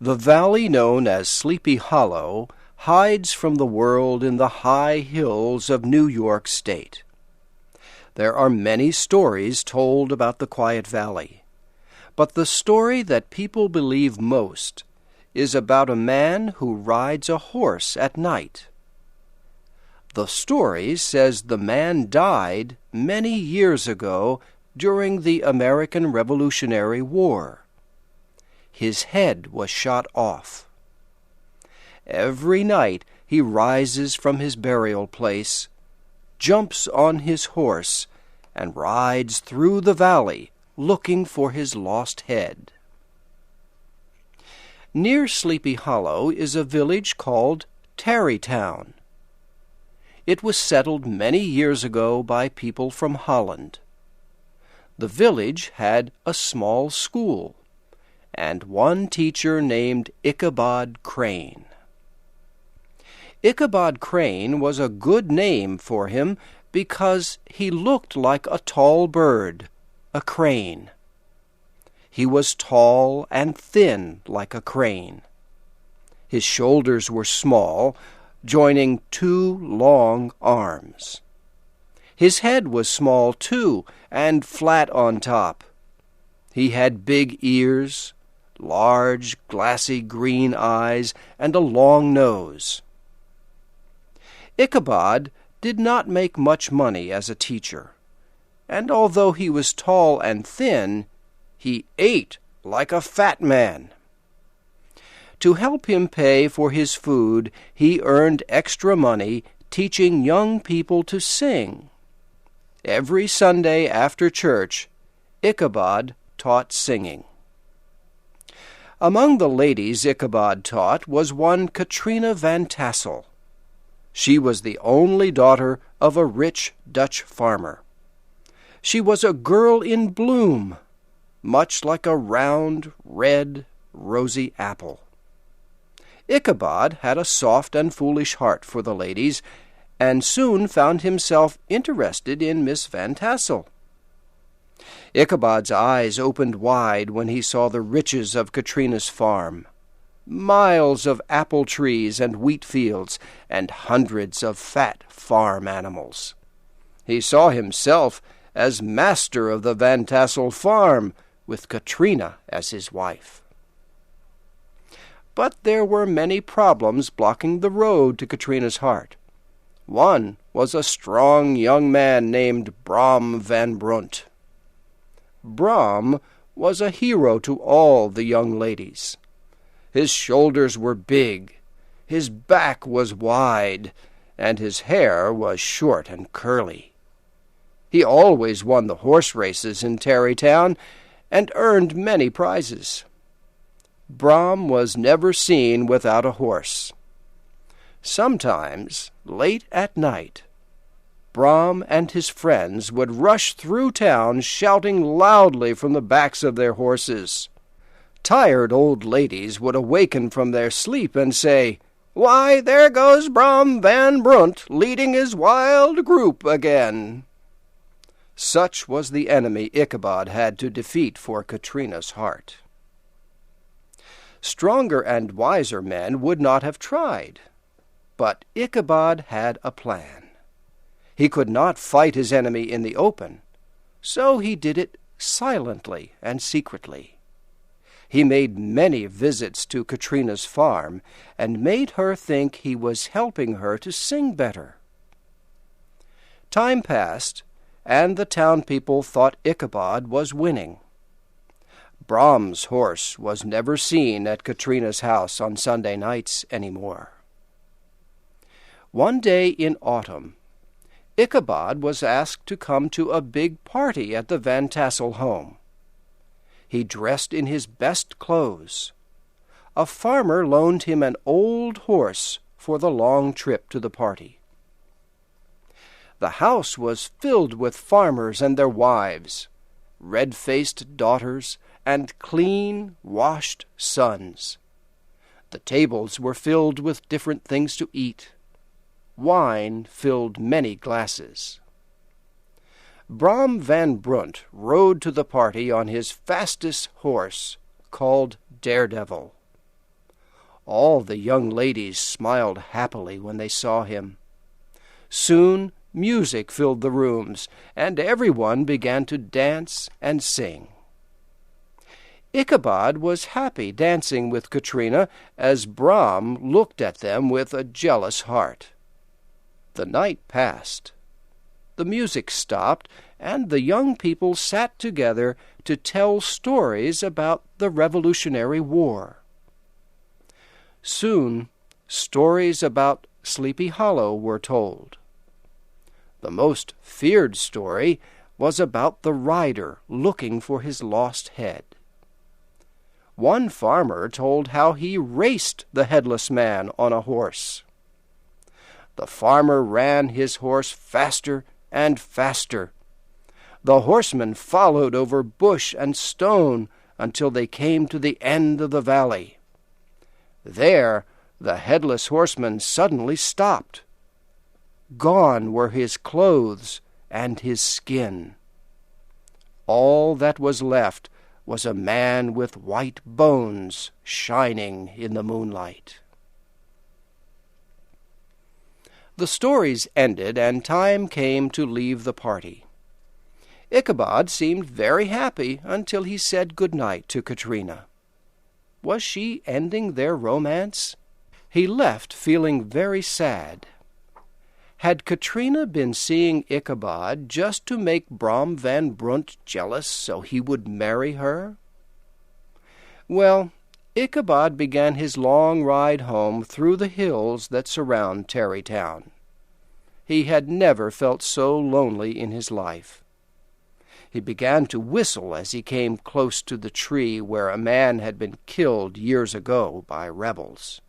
The valley known as Sleepy Hollow hides from the world in the high hills of New York State. There are many stories told about the quiet valley, but the story that people believe most is about a man who rides a horse at night. The story says the man died many years ago during the American Revolutionary War. His head was shot off. Every night he rises from his burial place, jumps on his horse, and rides through the valley looking for his lost head. Near Sleepy Hollow is a village called Tarrytown. It was settled many years ago by people from Holland. The village had a small school and one teacher named Ichabod Crane. Ichabod Crane was a good name for him because he looked like a tall bird, a crane. He was tall and thin like a crane. His shoulders were small, joining two long arms. His head was small, too, and flat on top. He had big ears, large, glassy green eyes, and a long nose. Ichabod did not make much money as a teacher, and although he was tall and thin, he ate like a fat man. To help him pay for his food, he earned extra money teaching young people to sing. Every Sunday after church, Ichabod taught singing. Among the ladies Ichabod taught was one Katrina Van Tassel. She was the only daughter of a rich Dutch farmer. She was a girl in bloom, much like a round, red, rosy apple. Ichabod had a soft and foolish heart for the ladies, and soon found himself interested in Miss Van Tassel. Ichabod's eyes opened wide when he saw the riches of Katrina's farm. Miles of apple trees and wheat fields, and hundreds of fat farm animals. He saw himself as master of the Van Tassel farm, with Katrina as his wife. But there were many problems blocking the road to Katrina's heart. One was a strong young man named Brom Van Brunt. Brom was a hero to all the young ladies. His shoulders were big, his back was wide, and his hair was short and curly. He always won the horse races in Tarrytown and earned many prizes. Brom was never seen without a horse. Sometimes, late at night, Brom and his friends would rush through town shouting loudly from the backs of their horses. Tired old ladies would awaken from their sleep and say, "Why, there goes Brom Van Brunt leading his wild group again." Such was the enemy Ichabod had to defeat for Katrina's heart. Stronger and wiser men would not have tried, but Ichabod had a plan. He could not fight his enemy in the open, so he did it silently and secretly. He made many visits to Katrina's farm and made her think he was helping her to sing better. Time passed, and the town people thought Ichabod was winning. Brom's horse was never seen at Katrina's house on Sunday nights anymore. One day in autumn, Ichabod was asked to come to a big party at the Van Tassel home. He dressed in his best clothes. A farmer loaned him an old horse for the long trip to the party. The house was filled with farmers and their wives, red-faced daughters, and clean, washed sons. The tables were filled with different things to eat. Wine filled many glasses. Brom Van Brunt rode to the party on his fastest horse, called Daredevil. All the young ladies smiled happily when they saw him. Soon music filled the rooms, and everyone began to dance and sing. Ichabod was happy dancing with Katrina as Braham looked at them with a jealous heart. The night passed. The music stopped, and the young people sat together to tell stories about the Revolutionary War. Soon, stories about Sleepy Hollow were told. The most feared story was about the rider looking for his lost head. One farmer told how he raced the headless man on a horse. The farmer ran his horse faster and faster. The horsemen followed over bush and stone until they came to the end of the valley. There, the headless horseman suddenly stopped. Gone were his clothes and his skin. All that was left was a man with white bones shining in the moonlight. The stories ended, and time came to leave the party. Ichabod seemed very happy until he said good night to Katrina. Was she ending their romance? He left feeling very sad. Had Katrina been seeing Ichabod just to make Brom van Brunt jealous so he would marry her? Well, Ichabod began his long ride home through the hills that surround Tarrytown. He had never felt so lonely in his life. He began to whistle as he came close to the tree where a man had been killed years ago by rebels.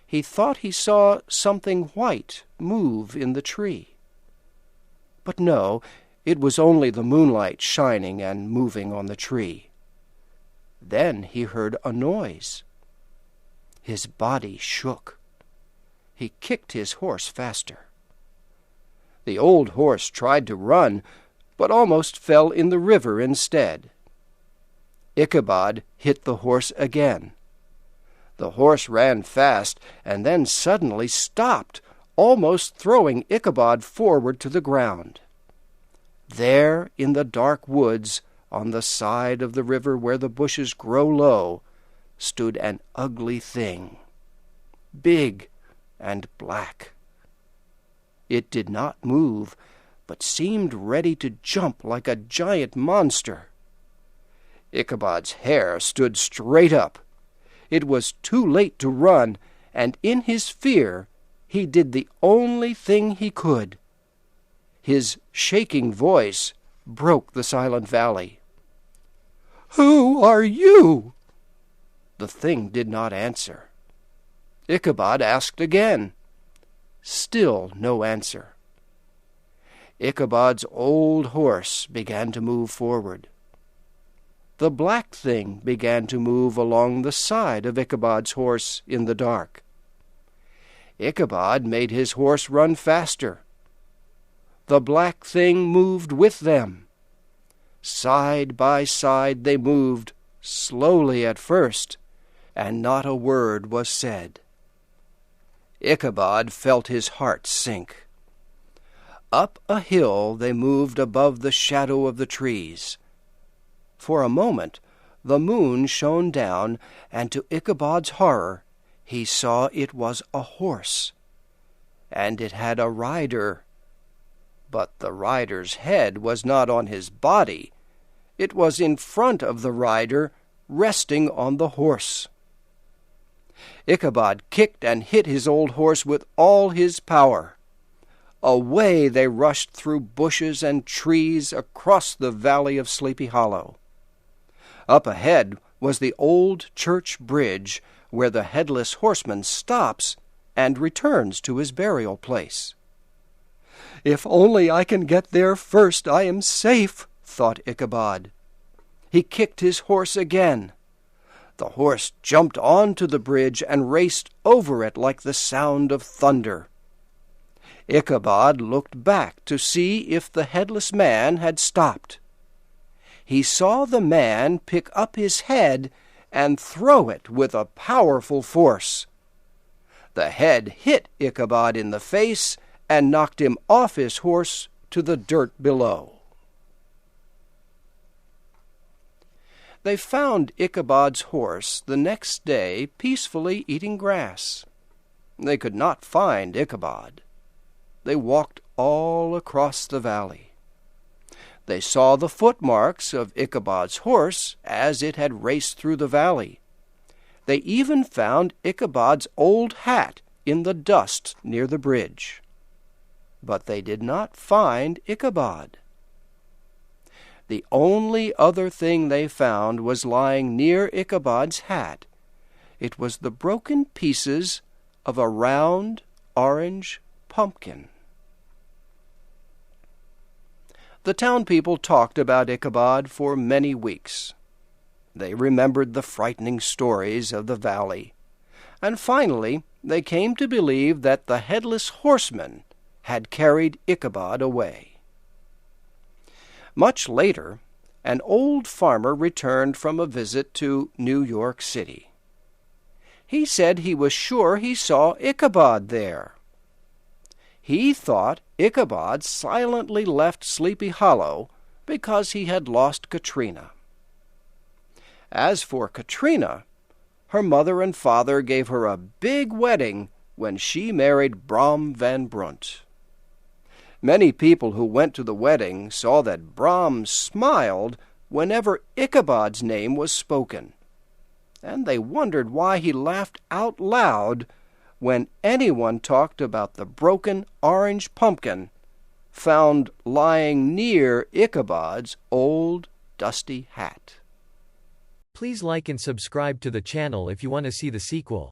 He thought he saw something white move in the tree. But no, it was only the moonlight shining and moving on the tree. Then he heard a noise. His body shook. He kicked his horse faster. The old horse tried to run, but almost fell in the river instead. Ichabod hit the horse again. The horse ran fast and then suddenly stopped, almost throwing Ichabod forward to the ground. There, in the dark woods, on the side of the river where the bushes grow low, stood an ugly thing, big and black. It did not move, but seemed ready to jump like a giant monster. Ichabod's hair stood straight up. It was too late to run, and in his fear he did the only thing he could. His shaking voice broke the silent valley. "Who are you?" The thing did not answer. Ichabod asked again. Still no answer. Ichabod's old horse began to move forward. The black thing began to move along the side of Ichabod's horse in the dark. Ichabod made his horse run faster. The black thing moved with them. Side by side they moved, slowly at first, and not a word was said. Ichabod felt his heart sink. Up a hill they moved above the shadow of the trees. For a moment the moon shone down, and to Ichabod's horror he saw it was a horse, and it had a rider. But the rider's head was not on his body. It was in front of the rider, resting on the horse. Ichabod kicked and hit his old horse with all his power. Away they rushed through bushes and trees across the valley of Sleepy Hollow. Up ahead was the old church bridge where the headless horseman stops and returns to his burial place. "If only I can get there first, I am safe," thought Ichabod. He kicked his horse again. The horse jumped onto the bridge and raced over it like the sound of thunder. Ichabod looked back to see if the headless man had stopped. He saw the man pick up his head and throw it with a powerful force. The head hit Ichabod in the face and knocked him off his horse to the dirt below. They found Ichabod's horse the next day peacefully eating grass. They could not find Ichabod. They walked all across the valley. They saw the footmarks of Ichabod's horse as it had raced through the valley. They even found Ichabod's old hat in the dust near the bridge. But they did not find Ichabod. The only other thing they found was lying near Ichabod's hat. It was the broken pieces of a round orange pumpkin. The town people talked about Ichabod for many weeks. They remembered the frightening stories of the valley, and finally they came to believe that the headless horseman had carried Ichabod away. Much later, an old farmer returned from a visit to New York City. He said he was sure he saw Ichabod there. He thought Ichabod silently left Sleepy Hollow because he had lost Katrina. As for Katrina, her mother and father gave her a big wedding when she married Brom Van Brunt. Many people who went to the wedding saw that Brom smiled whenever Ichabod's name was spoken, and they wondered why he laughed out loud when anyone talked about the broken orange pumpkin found lying near Ichabod's old dusty hat. Please like and subscribe to the channel if you want to see the sequel.